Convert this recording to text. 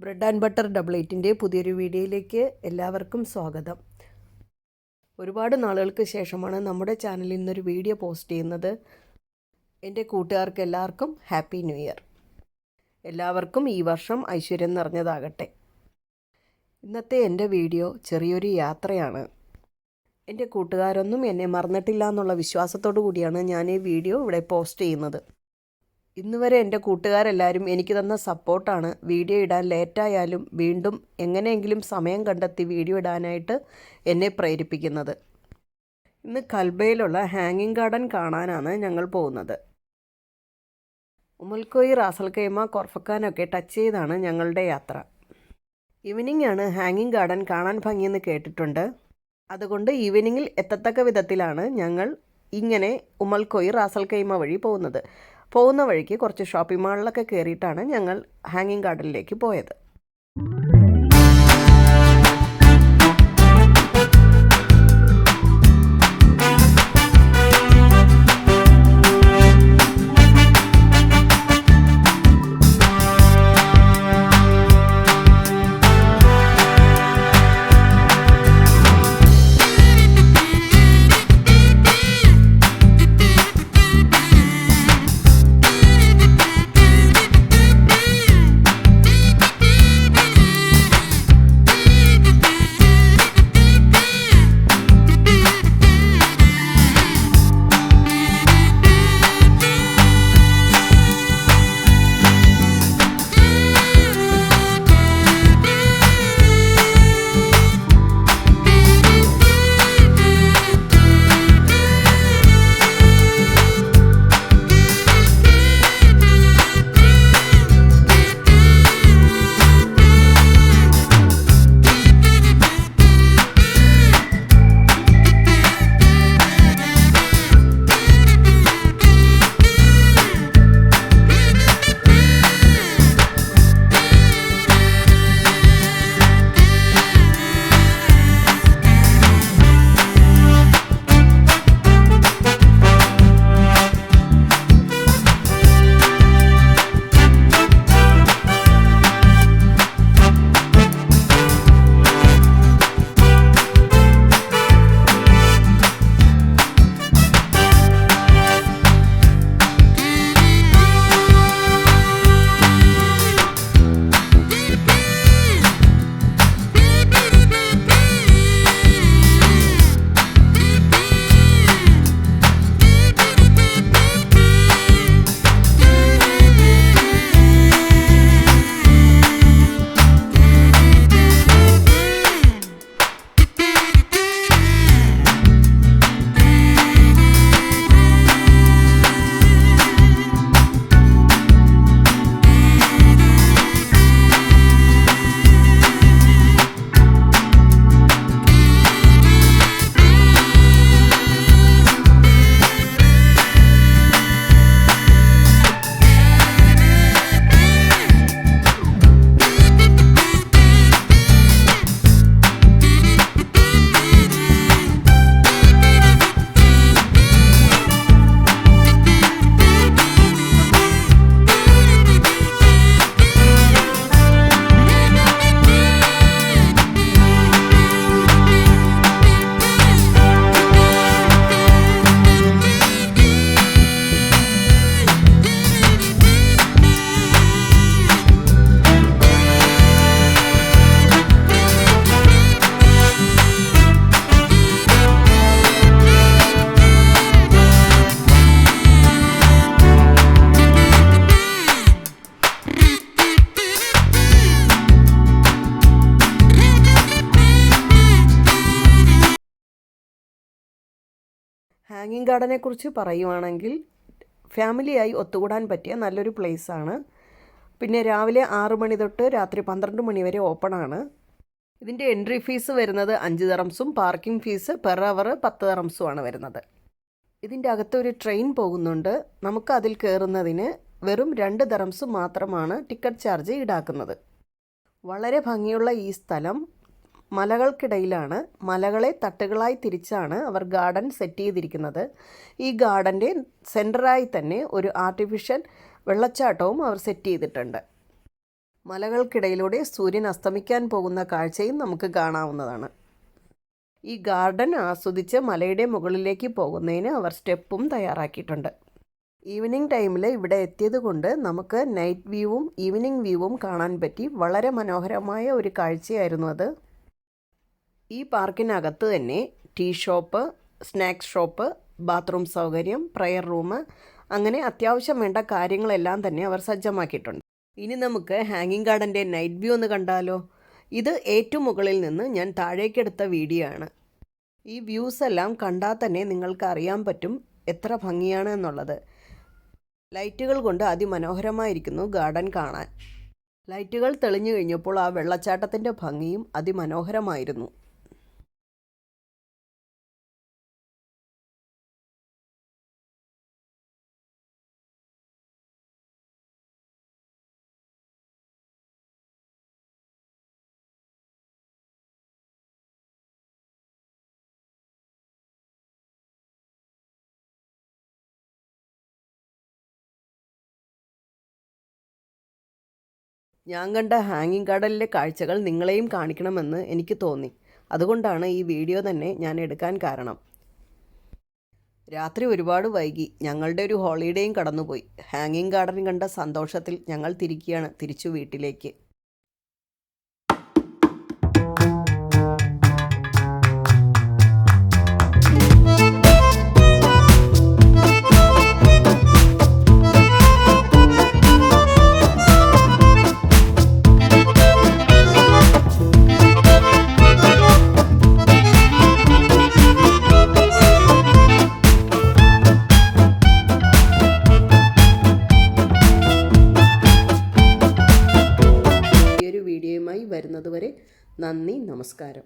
Bread and butter double എയ്റ്റിൻ്റെ പുതിയൊരു വീഡിയോയിലേക്ക് എല്ലാവർക്കും സ്വാഗതം. ഒരുപാട് നാളുകൾക്ക് ശേഷമാണ് നമ്മുടെ ചാനലിൽ നിന്നൊരു വീഡിയോ പോസ്റ്റ് ചെയ്യുന്നത്. എൻ്റെ കൂട്ടുകാർക്ക് എല്ലാവർക്കും ഹാപ്പി ന്യൂ ഇയർ. എല്ലാവർക്കും ഈ വർഷം ഐശ്വര്യം നിറഞ്ഞതാകട്ടെ. ഇന്നത്തെ എൻ്റെ വീഡിയോ ചെറിയൊരു യാത്രയാണ്. എൻ്റെ കൂട്ടുകാരൊന്നും എന്നെ മറന്നിട്ടില്ല എന്നുള്ള വിശ്വാസത്തോടു കൂടിയാണ് ഞാൻ ഈ വീഡിയോ ഇവിടെ പോസ്റ്റ് ചെയ്യുന്നത്. ഇന്നുവരെ എൻ്റെ കൂട്ടുകാരെല്ലാവരും എനിക്ക് തന്ന സപ്പോർട്ടാണ് വീഡിയോ ഇടാൻ ലേറ്റായാലും വീണ്ടും എങ്ങനെയെങ്കിലും സമയം കണ്ടെത്തി വീഡിയോ ഇടാനായിട്ട് എന്നെ പ്രേരിപ്പിക്കുന്നത്. ഇന്ന് കൽബയിലുള്ള ഹാങ്ങിങ് ഗാർഡൻ കാണാനാണ് ഞങ്ങൾ പോകുന്നത്. ഉമൽക്കോയി, റാസൽ ഖൈമ, കോർഫക്കാനൊക്കെ ടച്ച് ചെയ്താണ് ഞങ്ങളുടെ യാത്ര. ഈവനിംഗ് ആണ് ഹാങ്ങിങ് ഗാർഡൻ കാണാൻ ഭംഗിയെന്ന് കേട്ടിട്ടുണ്ട്. അതുകൊണ്ട് ഈവനിങ്ങിൽ എത്തത്തക്ക വിധത്തിലാണ് ഞങ്ങൾ ഇങ്ങനെ ഉമൽക്കോയി, റാസൽ ഖൈമ വഴി പോകുന്ന വഴിക്ക് കുറച്ച് ഷോപ്പിംഗ് മാളിലൊക്കെ കയറിയിട്ടാണ് ഞങ്ങൾ ഹാങ്ങിങ് ഗാർഡനിലേക്ക് പോയത്. ഹാങ്ങിങ് ഗാർഡനെ കുറിച്ച് പറയുവാണെങ്കിൽ ഫാമിലിയായി ഒത്തുകൂടാൻ പറ്റിയ നല്ലൊരു പ്ലേസാണ്. പിന്നെ രാവിലെ 6 മണി തൊട്ട് രാത്രി 12 മണി വരെ ഓപ്പണാണ്. ഇതിൻ്റെ എൻട്രി ഫീസ് വരുന്നത് 5 ദിറംസും പാർക്കിംഗ് ഫീസ് പെർ അവർ 10 ദിറംസുമാണ് വരുന്നത്. ഇതിൻ്റെ അകത്ത് ഒരു ട്രെയിൻ പോകുന്നുണ്ട്. നമുക്ക് അതിൽ കയറുന്നതിന് വെറും 2 ദിറംസ് മാത്രമാണ് ടിക്കറ്റ് ചാർജ് ഈടാക്കുന്നത്. വളരെ ഭംഗിയുള്ള ഈ സ്ഥലം മലകൾക്കിടയിലാണ്. മലകളെ തട്ടുകളായി തിരിച്ചാണ് അവർ ഗാർഡൻ സെറ്റ് ചെയ്തിരിക്കുന്നത്. ഈ ഗാർഡൻ്റെ സെൻറ്ററായി തന്നെ ഒരു ആർട്ടിഫിഷ്യൽ വെള്ളച്ചാട്ടവും അവർ സെറ്റ് ചെയ്തിട്ടുണ്ട്. മലകൾക്കിടയിലൂടെ സൂര്യൻ അസ്തമിക്കാൻ പോകുന്ന കാഴ്ചയും നമുക്ക് കാണാവുന്നതാണ്. ഈ ഗാർഡൻ ആസ്വദിച്ച് മലയുടെ മുകളിലേക്ക് പോകുന്നതിന് അവർ സ്റ്റെപ്പും തയ്യാറാക്കിയിട്ടുണ്ട്. ഈവനിങ് ടൈമിൽ ഇവിടെ എത്തിയത് കൊണ്ട് നമുക്ക് നൈറ്റ് വ്യൂവും ഈവനിങ് വ്യൂവും കാണാൻ പറ്റി. വളരെ മനോഹരമായ ഒരു കാഴ്ചയായിരുന്നു അത്. ഈ പാർക്കിനകത്ത് തന്നെ tea shop, snacks shop, bathroom സൗകര്യം, പ്രയർ റൂം, അങ്ങനെ അത്യാവശ്യം വേണ്ട കാര്യങ്ങളെല്ലാം തന്നെ അവർ സജ്ജമാക്കിയിട്ടുണ്ട്. ഇനി നമുക്ക് ഹാങ്ങിങ് ഗാർഡൻ്റെ നൈറ്റ് വ്യൂ ഒന്ന് കണ്ടാലോ. ഇത് ഏറ്റവും മുകളിൽ നിന്ന് ഞാൻ താഴേക്കെടുത്ത വീഡിയോ ആണ്. ഈ വ്യൂസ് എല്ലാം കണ്ടാൽ തന്നെ നിങ്ങൾക്ക് അറിയാൻ പറ്റും എത്ര ഭംഗിയാണ് എന്നുള്ളത്. ലൈറ്റുകൾ കൊണ്ട് അതിമനോഹരമായിരിക്കുന്നു ഗാർഡൻ കാണാൻ. ലൈറ്റുകൾ തെളിഞ്ഞു കഴിഞ്ഞപ്പോൾ ആ വെള്ളച്ചാട്ടത്തിൻ്റെ ഭംഗിയും അതിമനോഹരമായിരുന്നു. ഞാൻ കണ്ട ഹാങ്ങിങ് ഗാർഡനിലെ കാഴ്ചകൾ നിങ്ങളെയും കാണിക്കണമെന്ന് എനിക്ക് തോന്നി. അതുകൊണ്ടാണ് ഈ വീഡിയോ തന്നെ ഞാൻ എടുക്കാൻ കാരണം. രാത്രി ഒരുപാട് വൈകി. ഞങ്ങളുടെ ഒരു ഹോളിഡേയും കടന്നുപോയി. ഹാങ്ങിങ് ഗാർഡൻ കണ്ട സന്തോഷത്തിൽ ഞങ്ങൾ തിരിച്ചു വീട്ടിലേക്ക്. വീഡിയോയുമായി വരുന്നതുവരെ നന്ദി, നമസ്കാരം.